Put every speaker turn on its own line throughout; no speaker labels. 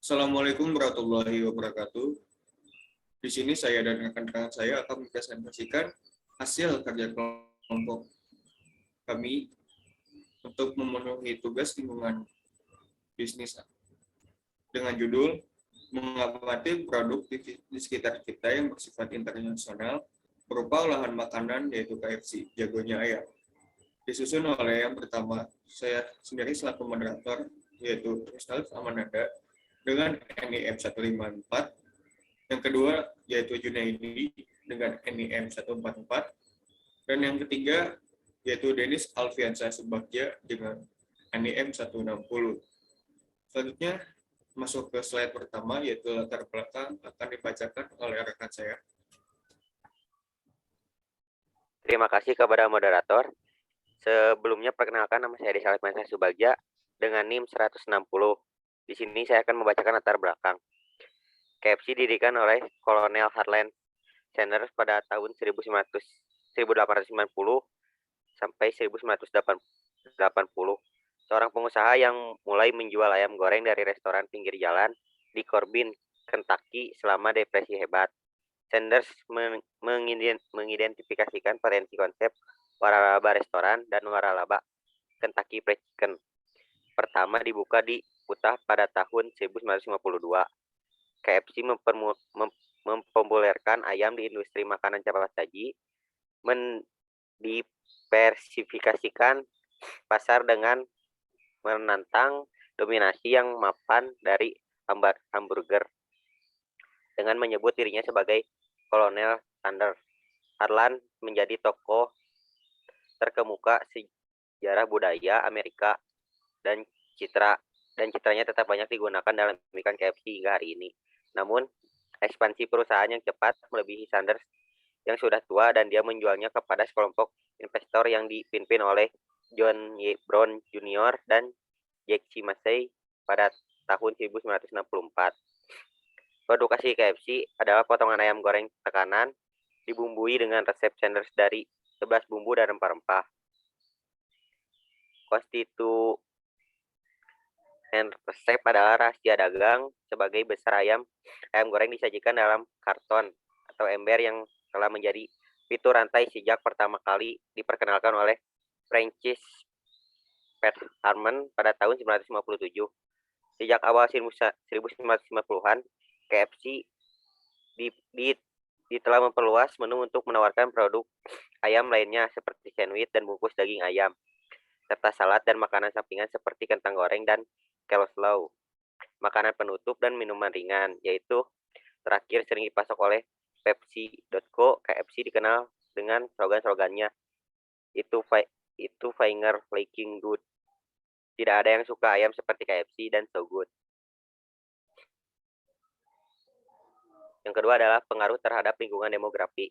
Assalamualaikum warahmatullahi wabarakatuh. Di sini saya dan rekan-rekan saya akan mempresentasikan hasil kerja kelompok kami untuk memenuhi tugas lingkungan bisnis dengan judul mengamati produk di sekitar kita yang bersifat internasional berupa olahan makanan yaitu KFC, jagonya ayam. Disusun oleh yang pertama, saya sendiri selaku moderator yaitu Kristalif Amananda dengan NIM 154, yang kedua yaitu Junaidi dengan NIM 144, dan yang ketiga yaitu Denis Alfiansyah Subagja dengan NIM 160. Selanjutnya masuk ke slide pertama yaitu latar belakang akan dibacakan oleh rekan saya.
Terima kasih kepada moderator. Sebelumnya perkenalkan, nama saya Denis Alfiansyah Subagja dengan NIM 160. Di sini saya akan membacakan latar belakang. KFC didirikan oleh Kolonel Harlan Sanders pada tahun 1890 sampai 1980. Seorang pengusaha yang mulai menjual ayam goreng dari restoran pinggir jalan di Corbin, Kentucky selama depresi hebat. Sanders mengidentifikasikan potensi konsep waralaba restoran dan waralaba Kentucky Fried Chicken. Pertama dibuka di Utah pada tahun 1952. KFC mempopulerkan ayam di industri makanan cepat saji, diversifikasikan pasar dengan menantang dominasi yang mapan dari hamburger dengan menyebut dirinya sebagai Kolonel Sanders. Harlan menjadi tokoh terkemuka sejarah budaya Amerika dan citranya tetap banyak digunakan dalam pemikiran KFC hingga hari ini. Namun, ekspansi perusahaan yang cepat melebihi Sanders yang sudah tua dan dia menjualnya kepada sekelompok investor yang dipimpin oleh John Y. Brown Jr. dan Jack C. Massey pada tahun 1964. Produk asli KFC adalah potongan ayam goreng tekanan dibumbui dengan resep Sanders dari 11 bumbu dan rempah-rempah. Konstituen resep adalah rahasia dagang sebagai besar ayam goreng disajikan dalam karton atau ember yang telah menjadi fitur rantai sejak pertama kali diperkenalkan oleh Francis Pat Harmon pada tahun 1957. Sejak awal 1950-an, KFC telah memperluas menu untuk menawarkan produk ayam lainnya seperti sandwich dan bungkus daging ayam, serta salad dan makanan sampingan seperti kentang goreng dan coleslaw, makanan penutup dan minuman ringan, yaitu terakhir sering dipasok oleh Pepsi.co. KFC dikenal dengan slogan-slogannya itu finger licking good. Tidak ada yang suka ayam seperti KFC dan so good. Yang kedua adalah pengaruh terhadap lingkungan demografi.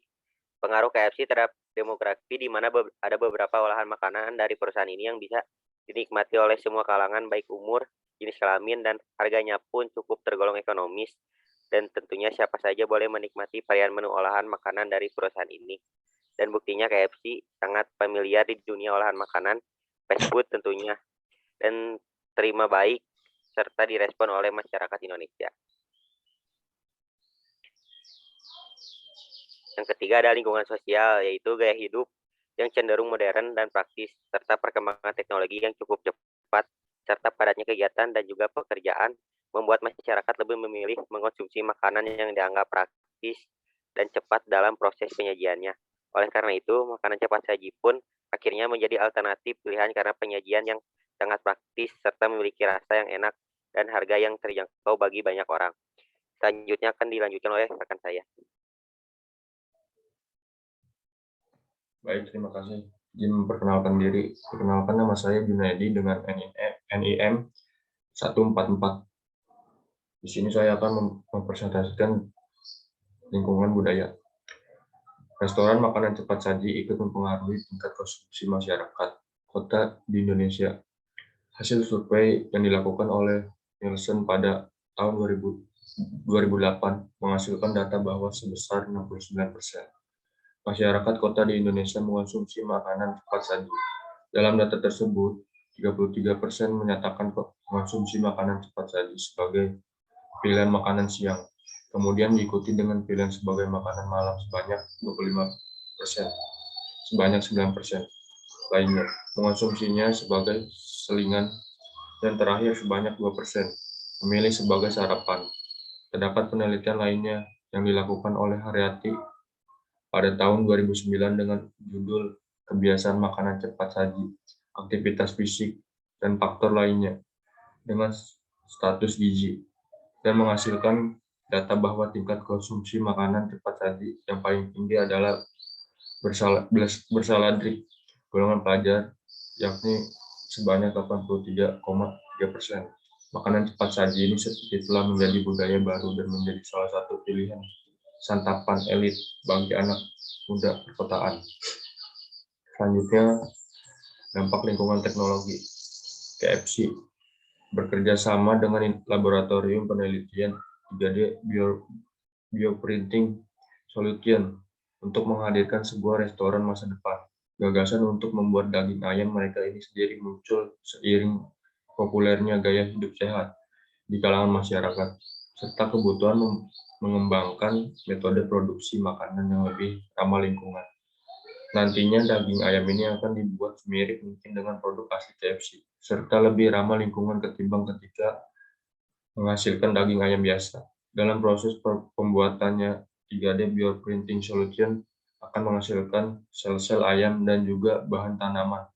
Pengaruh KFC terhadap demografi di mana ada beberapa olahan makanan dari perusahaan ini yang bisa dinikmati oleh semua kalangan baik umur, jenis kelamin, dan harganya pun cukup tergolong ekonomis. Dan tentunya siapa saja boleh menikmati varian menu olahan makanan dari perusahaan ini. Dan buktinya KFC sangat familiar di dunia olahan makanan, fast food tentunya, dan terima baik serta direspon oleh masyarakat Indonesia. Yang ketiga ada lingkungan sosial, yaitu gaya hidup yang cenderung modern dan praktis, serta perkembangan teknologi yang cukup cepat, serta padatnya kegiatan dan juga pekerjaan, membuat masyarakat lebih memilih mengkonsumsi makanan yang dianggap praktis dan cepat dalam proses penyajiannya. Oleh karena itu, makanan cepat saji pun akhirnya menjadi alternatif pilihan karena penyajian yang sangat praktis serta memiliki rasa yang enak dan harga yang terjangkau bagi banyak orang. Selanjutnya akan dilanjutkan oleh rekan saya.
Baik, terima kasih. Izin memperkenalkan diri. Perkenalkan, nama saya Junaidi dengan NIM 144. Di sini saya akan mempresentasikan lingkungan budaya. Restoran makanan cepat saji ikut mempengaruhi tingkat konsumsi masyarakat kota di Indonesia. Hasil survei yang dilakukan oleh Nielsen pada tahun 2008 menghasilkan data bahwa sebesar 69% masyarakat kota di Indonesia mengonsumsi makanan cepat saji. Dalam data tersebut, 33% menyatakan mengonsumsi makanan cepat saji sebagai pilihan makanan siang. Kemudian diikuti dengan pilihan sebagai makanan malam sebanyak 25%, sebanyak 9% lainnya. Mengonsumsinya sebagai selingan, dan terakhir sebanyak 2% memilih sebagai sarapan. Terdapat penelitian lainnya yang dilakukan oleh Haryati pada tahun 2009 dengan judul Kebiasaan Makanan Cepat Saji, Aktivitas Fisik, dan Faktor Lainnya dengan status gizi, dan menghasilkan data bahwa tingkat konsumsi makanan cepat saji yang paling tinggi adalah bersaladrik golongan pelajar, yakni sebanyak 83,3%. Makanan cepat saji ini seperti telah menjadi budaya baru dan menjadi salah satu pilihan santapan elit bagi anak muda perkotaan. Selanjutnya, dampak lingkungan teknologi. KFC bekerja sama dengan laboratorium penelitian 3D Bioprinting Solution untuk menghadirkan sebuah restoran masa depan. Gagasan untuk membuat daging ayam mereka ini sendiri muncul seiring populernya gaya hidup sehat di kalangan masyarakat, serta kebutuhan mengembangkan metode produksi makanan yang lebih ramah lingkungan. Nantinya daging ayam ini akan dibuat semirip mungkin dengan produk asli KFC, serta lebih ramah lingkungan ketimbang ketika menghasilkan daging ayam biasa. Dalam proses pembuatannya, 3D Bioprinting Solution akan menghasilkan sel-sel ayam dan juga bahan tanaman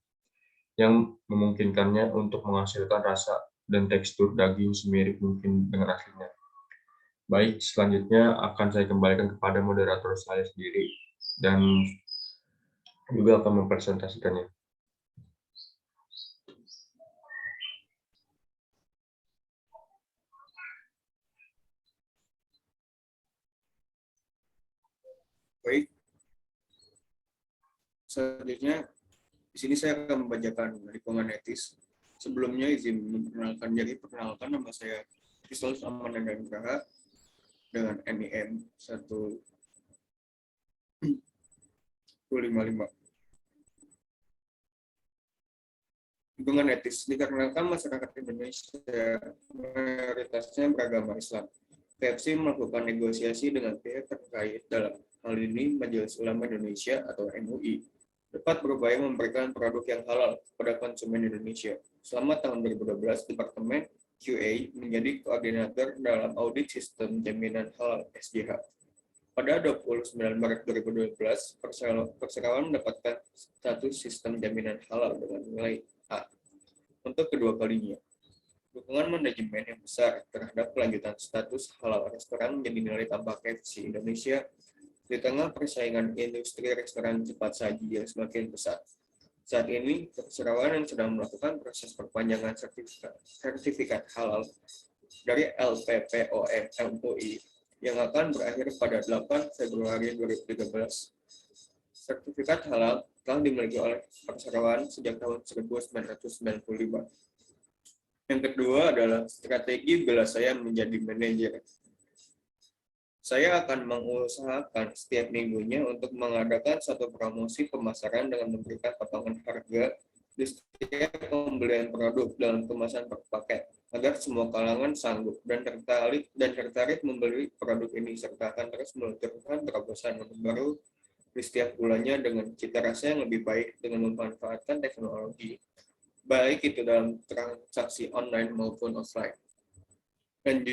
yang memungkinkannya untuk menghasilkan rasa dan tekstur daging semirip mungkin dengan aslinya. Baik, selanjutnya akan saya kembalikan kepada moderator saya sendiri dan juga akan mempresentasikannya.
Baik, selanjutnya di sini saya akan membacakan lingkungan etis. Sebelumnya izin memperkenalkan diri. Perkenalkan, nama saya Kristus Amananda Nugraha dengan NIM 155. Lingkungan etis dikarenakan masyarakat Indonesia mayoritasnya beragama Islam. KFC melakukan negosiasi dengan pihak terkait, dalam hal ini Majelis Ulama Indonesia atau MUI, dapat berupaya memberikan produk yang halal kepada konsumen Indonesia. Selama tahun 2012, Departemen QA menjadi koordinator dalam audit sistem jaminan halal SJH. Pada 29 Maret 2012, perseroan mendapatkan status sistem jaminan halal dengan nilai A untuk kedua kalinya. Dukungan manajemen yang besar terhadap kelanjutan status halal restoran menjadi nilai tambah KFC Indonesia di tengah persaingan industri restoran cepat saji yang semakin besar. Saat ini, perseroan yang sedang melakukan proses perpanjangan sertifikat halal dari LPPOM MUI yang akan berakhir pada 8 Februari 2013. Sertifikat halal telah dimiliki oleh perseroan sejak tahun 1995. Yang kedua adalah strategi bila saya menjadi manajer. Saya akan mengusahakan setiap minggunya untuk mengadakan satu promosi pemasaran dengan memberikan potongan harga di setiap pembelian produk dalam kemasan per paket, agar semua kalangan sanggup dan tertarik membeli produk ini, serta akan terus meluncurkan terobosan baru di setiap bulannya dengan cita rasa yang lebih baik dengan memanfaatkan teknologi, baik itu dalam transaksi online maupun offline. Dan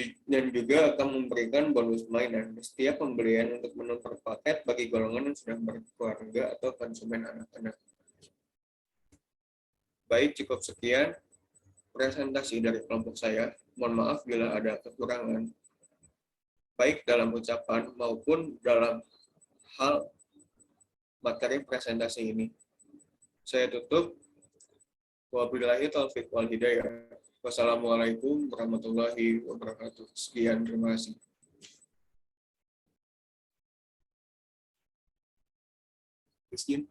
juga akan memberikan bonus mainan di setiap pembelian untuk menu per paket bagi golongan yang sudah berkeluarga atau konsumen anak-anak. Baik, cukup sekian presentasi dari kelompok saya. Mohon maaf bila ada kekurangan, baik dalam ucapan maupun dalam hal materi presentasi ini. Saya tutup. Wabillahi taufiq wal hidayah. Wassalamualaikum warahmatullahi wabarakatuh. Sekian, terima kasih. Miskin.